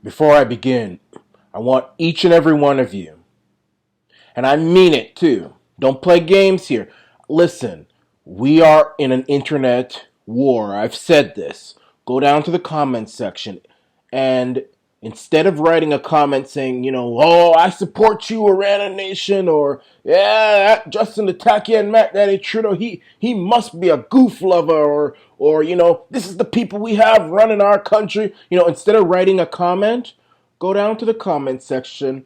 Before I begin, I want each and every one of you, and I mean it too, don't play games here. Listen, we are in an internet war. I've said this. Go down to the comments section and instead of writing a comment saying, oh, I support you, Arana Nation, or yeah, Justin the Tacky and Mackdaddy Trudeau, he must be a goof lover, or this is the people we have running our country. Instead of writing a comment, go down to the comment section,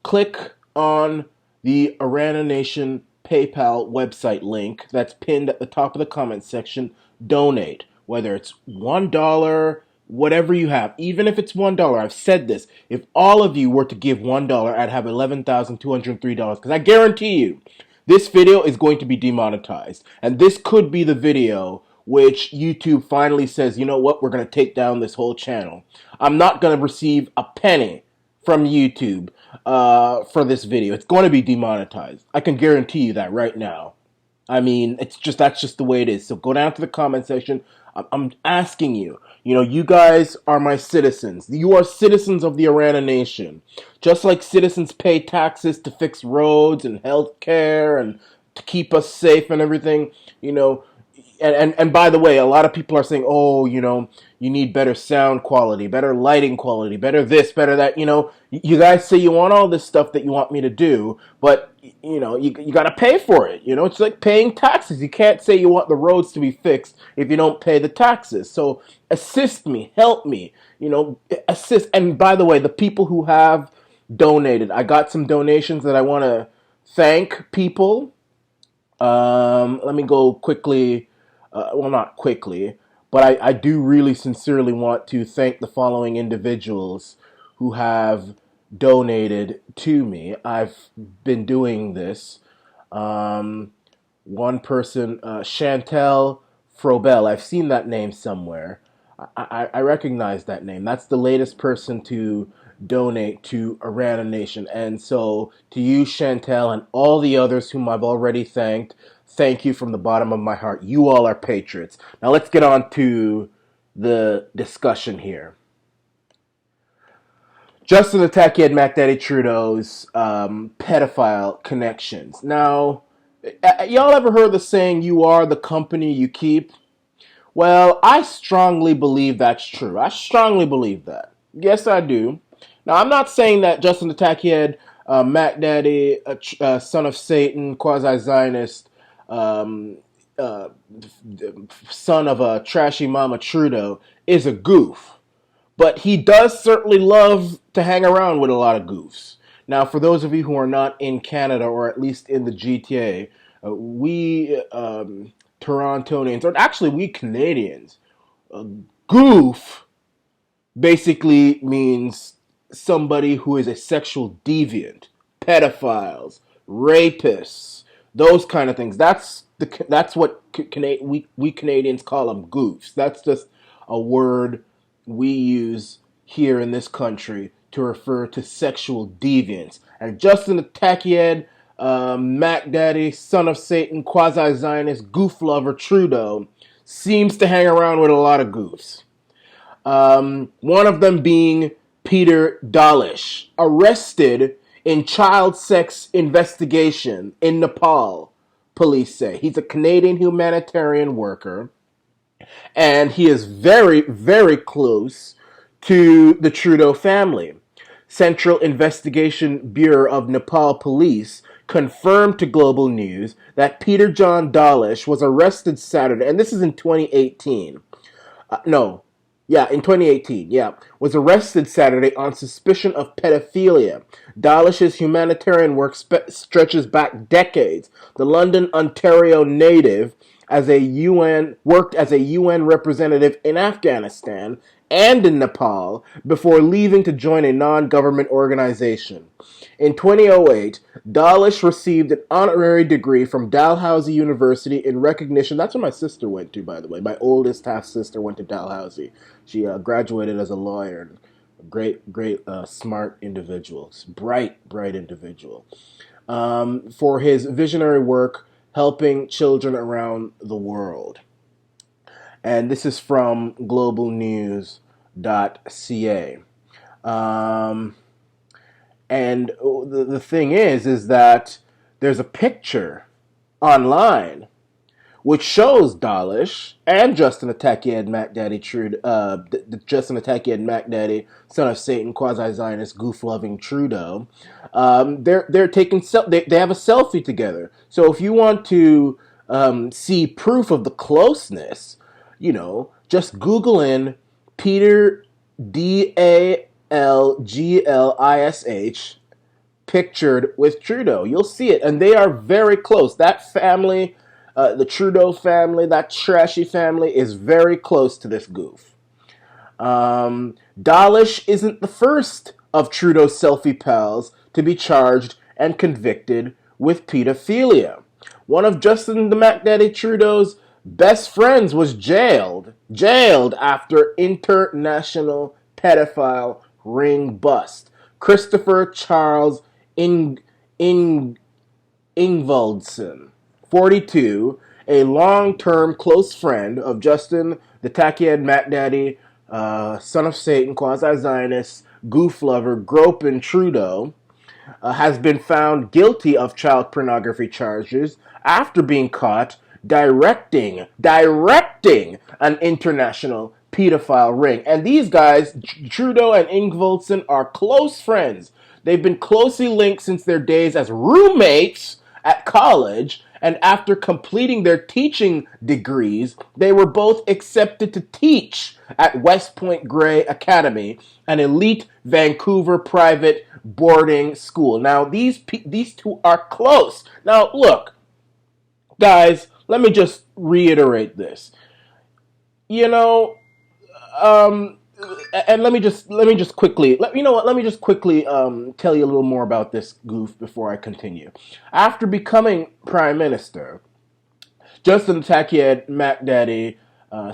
click on the Arana Nation PayPal website link that's pinned at the top of the comment section. Donate, whether it's $1, whatever you have, even if it's $1. I've said this. If all of you were to give $1, I'd have $11,203 because I guarantee you this video is going to be demonetized. And this could be the video which YouTube finally says, you know what, we're going to take down this whole channel. I'm not going to receive a penny from YouTube for this video. It's going to be demonetized. I can guarantee you that right now. I mean, that's just the way it is. So go down to the comment section. I'm asking you. You guys are my citizens. You are citizens of the Arana Nation. Just like citizens pay taxes to fix roads and health care and to keep us safe and everything, and by the way, a lot of people are saying, oh, you need better sound quality, better lighting quality, better this, better that. You guys say you want all this stuff that you want me to do, but you got to pay for it. It's like paying taxes. You can't say you want the roads to be fixed if you don't pay the taxes. So assist me, help me, assist. And by the way, the people who have donated, I got some donations that I want to thank people. Let me go quickly. Well, not quickly, but I do really sincerely want to thank the following individuals who have donated to me. I've been doing this. One person, Chantel Frobel, I've seen that name somewhere. I recognize that name. That's the latest person to donate to Arana Nation. And so to you, Chantel, and all the others whom I've already thanked, thank you from the bottom of my heart. You all are patriots. Now let's get on to the discussion here. Justin the Tacky and Mackdaddy Trudeau's pedophile connections. Now, y'all ever heard the saying, you are the company you keep? Well, I strongly believe that's true. I strongly believe that. Yes, I do. Now, I'm not saying that Justin the Tackhead, Mac Daddy, son of Satan, quasi-Zionist, um, uh, son of a trashy mama Trudeau, is a goof. But he does certainly love to hang around with a lot of goofs. Now, for those of you who are not in Canada, or at least in the GTA, we Torontonians, or actually we Canadians, goof basically means somebody who is a sexual deviant, pedophiles, rapists, those kind of things. That's what we Canadians call them, goofs. That's just a word we use here in this country to refer to sexual deviants. And Justin the Tackhead, Mac Daddy, son of Satan, quasi-Zionist, goof lover Trudeau seems to hang around with a lot of goofs. One of them being Peter Dalish, arrested in child sex investigation in Nepal, police say. He's a Canadian humanitarian worker, and he is very, very close to the Trudeau family. Central Investigation Bureau of Nepal Police confirmed to Global News that Peter John Dalish was arrested Saturday, and this is in 2018. No, yeah, in 2018, yeah, was arrested Saturday on suspicion of pedophilia. Dalish's humanitarian work stretches back decades. The London, Ontario native worked as a UN representative in Afghanistan and in Nepal before leaving to join a non-government organization. In 2008, Dalish received an honorary degree from Dalhousie University in recognition. That's where my sister went to, by the way. My oldest half-sister went to Dalhousie. She graduated as a lawyer. Great, great, smart individual. Bright, bright individual. For his visionary work helping children around the world. And this is from globalnews.ca. Um, and the thing is that there's a picture online which shows Dawlish and Justin Tacky and Mackdaddy Trudeau, Justin Tacky and Mackdaddy, son of Satan, quasi-Zionist, goof-loving Trudeau. They're taking they have a selfie together. So if you want to see proof of the closeness, just Google in Peter Dalglish pictured with Trudeau. You'll see it, and they are very close. That family. The Trudeau family, that trashy family, is very close to this goof. Dawlish isn't the first of Trudeau's selfie pals to be charged and convicted with pedophilia. One of Justin the Mackdaddy Trudeau's best friends was jailed after international pedophile ring bust. Christopher Charles Ingvaldson, 42, a long-term close friend of Justin the Tacky Mackdaddy, son of Satan, quasi-Zionist, goof lover, groping Trudeau, has been found guilty of child pornography charges after being caught directing an international pedophile ring. And these guys, Trudeau and Ingvaldson, are close friends. They've been closely linked since their days as roommates at college, and after completing their teaching degrees, they were both accepted to teach at West Point Grey Academy, an elite Vancouver private boarding school. Now, these two are close. Now, look, guys, let me just reiterate this. And let me just quickly tell you a little more about this goof before I continue. After becoming prime minister, Justin Tacky Mackdaddy,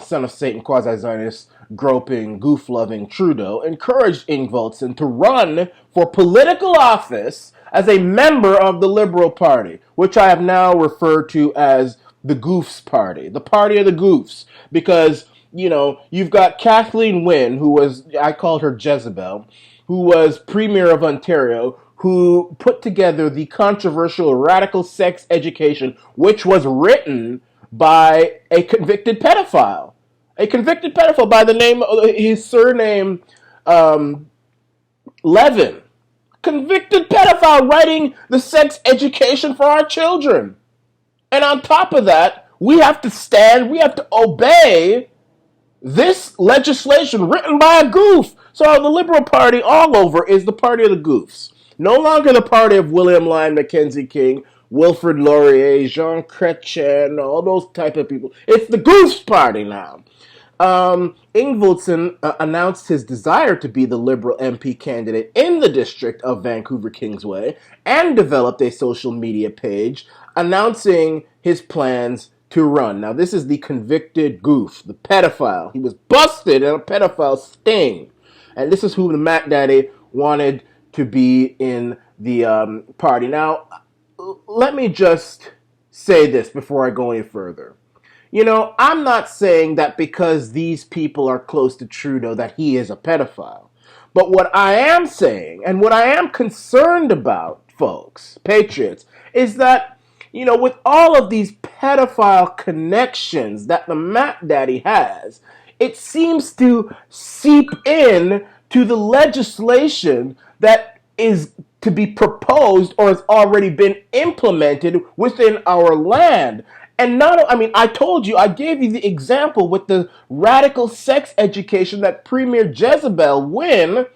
son of Satan, quasi-Zionist, groping, goof-loving Trudeau, encouraged Ingvaldson to run for political office as a member of the Liberal Party, which I have now referred to as the Goofs Party, the party of the Goofs, because you've got Kathleen Wynne, I called her Jezebel, who was Premier of Ontario, who put together the controversial radical sex education, which was written by a convicted pedophile. A convicted pedophile by the name of his surname, Levin. Convicted pedophile writing the sex education for our children. And on top of that, we have to obey this legislation written by a goof. So the Liberal Party all over is the party of the goofs. No longer the party of William Lyon Mackenzie King, Wilfrid Laurier, Jean Chrétien, all those type of people. It's the Goofs Party now. Ingvaldson announced his desire to be the Liberal MP candidate in the district of Vancouver Kingsway and developed a social media page announcing his plans to run. Now, this is the convicted goof, the pedophile. He was busted in a pedophile sting. And this is who the Mackdaddy wanted to be in the party. Now, let me just say this before I go any further. I'm not saying that because these people are close to Trudeau that he is a pedophile. But what I am saying, and what I am concerned about, folks, patriots, is that, with all of these pedophile connections that the Mackdaddy has, it seems to seep in to the legislation that is to be proposed or has already been implemented within our land. And I gave you the example with the radical sex education that Premier Jezebel Wynne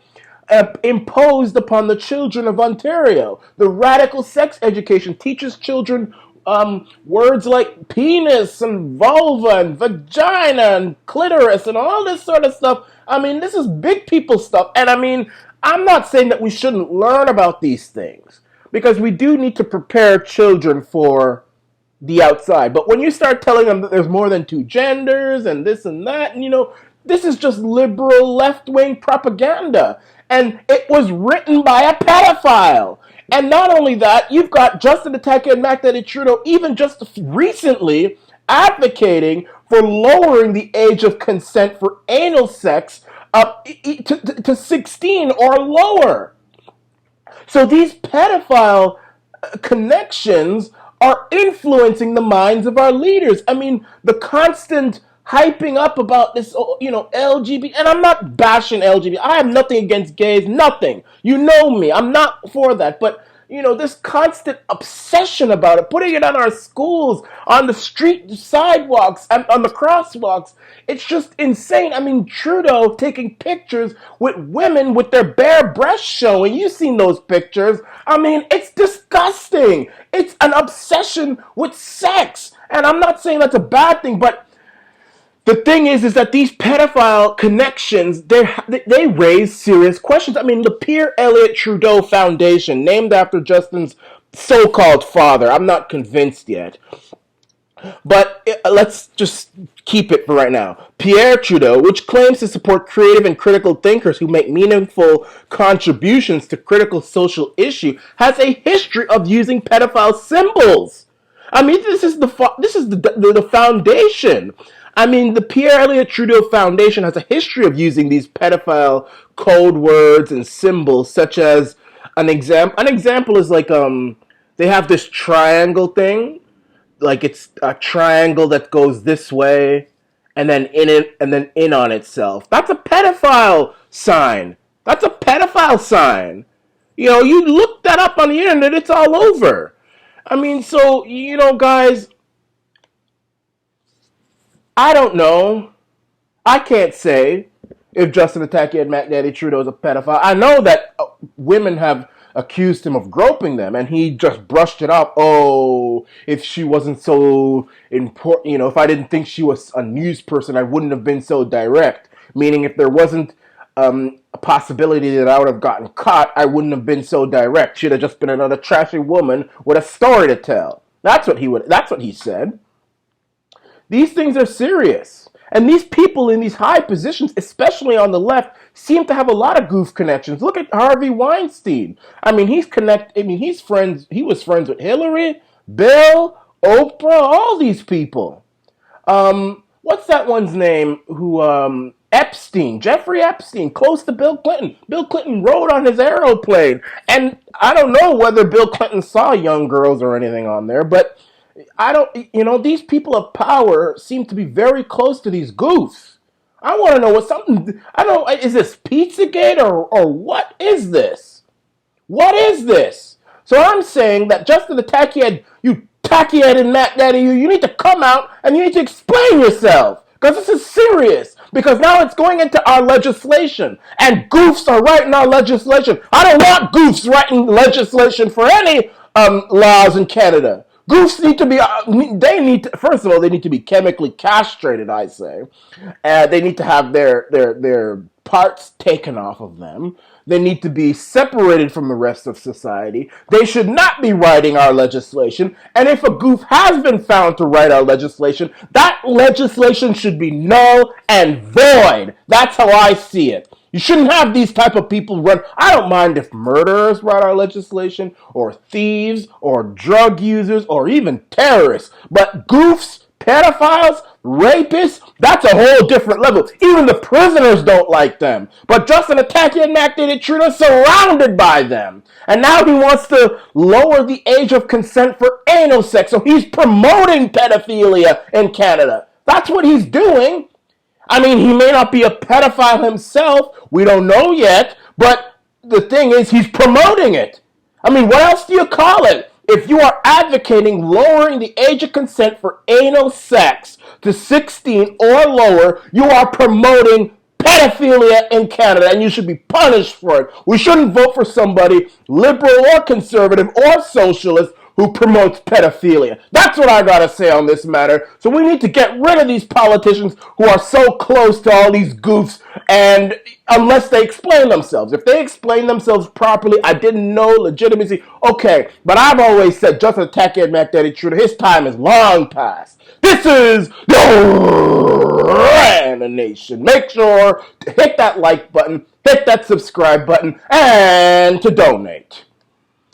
imposed upon the children of Ontario. The radical sex education teaches children words like penis and vulva and vagina and clitoris and all this sort of stuff. This is big people stuff. And I'm not saying that we shouldn't learn about these things, because we do need to prepare children for the outside. But when you start telling them that there's more than two genders and this and that, and this is just liberal left-wing propaganda. And it was written by a pedophile. And not only that, you've got Justin Trudeau and Mackdaddy Trudeau even just recently advocating for lowering the age of consent for anal sex to 16 or lower. So these pedophile connections are influencing the minds of our leaders. I mean, the constant hyping up about this, LGBT, and I'm not bashing LGBT. I have nothing against gays, nothing. You know me, I'm not for that. But this constant obsession about it, putting it on our schools, on the street sidewalks, and on the crosswalks, it's just insane. I mean, Trudeau taking pictures with women with their bare breasts showing. You've seen those pictures. I mean, it's disgusting. It's an obsession with sex. And I'm not saying that's a bad thing, but the thing is that these pedophile connections, they raise serious questions. I mean, the Pierre Elliott Trudeau Foundation, named after Justin's so-called father, I'm not convinced yet. But let's just keep it for right now. Pierre Trudeau, which claims to support creative and critical thinkers who make meaningful contributions to critical social issue, has a history of using pedophile symbols. I mean, this is the foundation. I mean, the Pierre Elliott Trudeau Foundation has a history of using these pedophile code words and symbols, such as an example. An example is like they have this triangle thing, like it's a triangle that goes this way, and then in on itself. That's a pedophile sign. That's a pedophile sign. You look that up on the internet, it's all over. I mean, so guys, I don't know. I can't say if Justin Tacky and Mackdaddy Trudeau is a pedophile. I know that women have accused him of groping them, and he just brushed it off. Oh, if she wasn't so important, if I didn't think she was a news person, I wouldn't have been so direct. Meaning, if there wasn't a possibility that I would have gotten caught, I wouldn't have been so direct. She'd have just been another trashy woman with a story to tell. That's what he said. These things are serious. And these people in these high positions, especially on the left, seem to have a lot of goof connections. Look at Harvey Weinstein. I mean, he was friends with Hillary, Bill, Oprah, all these people. What's that one's name who Epstein, Jeffrey Epstein, close to Bill Clinton. Bill Clinton rode on his aeroplane. And I don't know whether Bill Clinton saw young girls or anything on there, but these people of power seem to be very close to these goofs. I want to know is this Pizzagate or what is this? What is this? So I'm saying that Justin the Tackhead, you Tackhead and Mackdaddy, you need to come out and you need to explain yourself. Because this is serious. Because now it's going into our legislation. And goofs are writing our legislation. I don't want goofs writing legislation for any laws in Canada. Goofs need to be, first of all, they need to be chemically castrated, I say. They need to have their parts taken off of them. They need to be separated from the rest of society. They should not be writing our legislation. And if a goof has been found to write our legislation, that legislation should be null and void. That's how I see it. You shouldn't have these type of people run. I don't mind if murderers write our legislation, or thieves, or drug users, or even terrorists. But goofs, pedophiles, rapists, that's a whole different level. Even the prisoners don't like them. But Justin Tacky and Mackdaddy Trudeau are surrounded by them. And now he wants to lower the age of consent for anal sex. So he's promoting pedophilia in Canada. That's what he's doing. I mean, he may not be a pedophile himself. We don't know yet. But the thing is, he's promoting it. I mean, what else do you call it? If you are advocating lowering the age of consent for anal sex to 16 or lower, you are promoting pedophilia in Canada, and you should be punished for it. We shouldn't vote for somebody, liberal or conservative or socialist, who promotes pedophilia. That's what I gotta say on this matter. So we need to get rid of these politicians who are so close to all these goofs, and unless they explain themselves. If they explain themselves properly, I didn't know legitimacy, okay, but I've always said Justin Tacky and Mackdaddy Trudeau, his time is long past. This is the Arana Nation. Make sure to hit that like button, hit that subscribe button, and to donate.